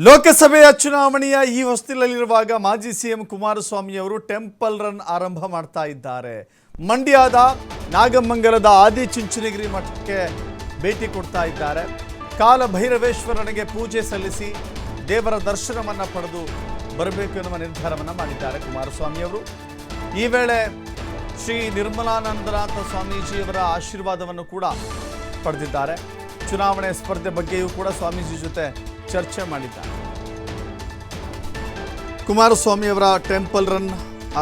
ಲೋಕಸಭೆಯ ಚುನಾವಣೆಯ ಈ ಹೊಸ್ತಿಲಲ್ಲಿರುವಾಗ ಮಾಜಿ ಸಿಎಂ ಕುಮಾರಸ್ವಾಮಿ ಅವರು ಟೆಂಪಲ್ ರನ್ ಆರಂಭ ಮಾಡ್ತಾ ಇದ್ದಾರೆ. ಮಂಡ್ಯದ ನಾಗಮಂಗಲದ ಆದಿಚುಂಚನಗಿರಿ ಮಠಕ್ಕೆ ಭೇಟಿ ಕೊಡ್ತಾ ಇದ್ದಾರೆ. ಕಾಲ ಭೈರವೇಶ್ವರನಿಗೆ ಪೂಜೆ ಸಲ್ಲಿಸಿ ದೇವರ ದರ್ಶನವನ್ನು ಪಡೆದು ಬರಬೇಕು ಎನ್ನುವ ನಿರ್ಧಾರವನ್ನು ಮಾಡಿದ್ದಾರೆ ಕುಮಾರಸ್ವಾಮಿ ಅವರು. ಈ ವೇಳೆ ಶ್ರೀ ನಿರ್ಮಲಾನಂದನಾಥ ಸ್ವಾಮೀಜಿಯವರ ಆಶೀರ್ವಾದವನ್ನು ಕೂಡ ಪಡೆದಿದ್ದಾರೆ. ಚುನಾವಣೆ ಸ್ಪರ್ಧೆ ಬಗ್ಗೆಯೂ ಕೂಡ ಸ್ವಾಮೀಜಿ ಜೊತೆ ಚರ್ಚೆ ಮಾಡಿದ್ದಾರೆ. ಕುಮಾರಸ್ವಾಮಿ ಅವರ ಟೆಂಪಲ್ ರನ್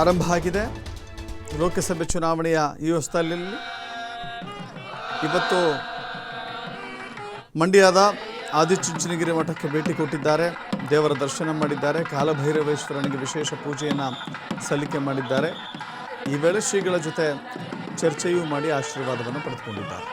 ಆರಂಭ ಆಗಿದೆ. ಲೋಕಸಭೆ ಚುನಾವಣೆಯ ಈ ಹೊಸ್ತಿಲಲ್ಲಿ ಇವತ್ತು ಮಂಡ್ಯದ ಆದಿಚುಂಚನಗಿರಿ ಮಠಕ್ಕೆ ಭೇಟಿ ಕೊಟ್ಟಿದ್ದಾರೆ. ದೇವರ ದರ್ಶನ ಮಾಡಿದ್ದಾರೆ. ಕಾಲಭೈರವೇಶ್ವರನಿಗೆ ವಿಶೇಷ ಪೂಜೆಯನ್ನು ಸಲ್ಲಿಕೆ ಮಾಡಿದ್ದಾರೆ. ಈ ವೇಳೆ ಶ್ರೀಗಳ ಜೊತೆ ಚರ್ಚೆಯೂ ಮಾಡಿ ಆಶೀರ್ವಾದವನ್ನು ಪಡೆದುಕೊಂಡಿದ್ದಾರೆ.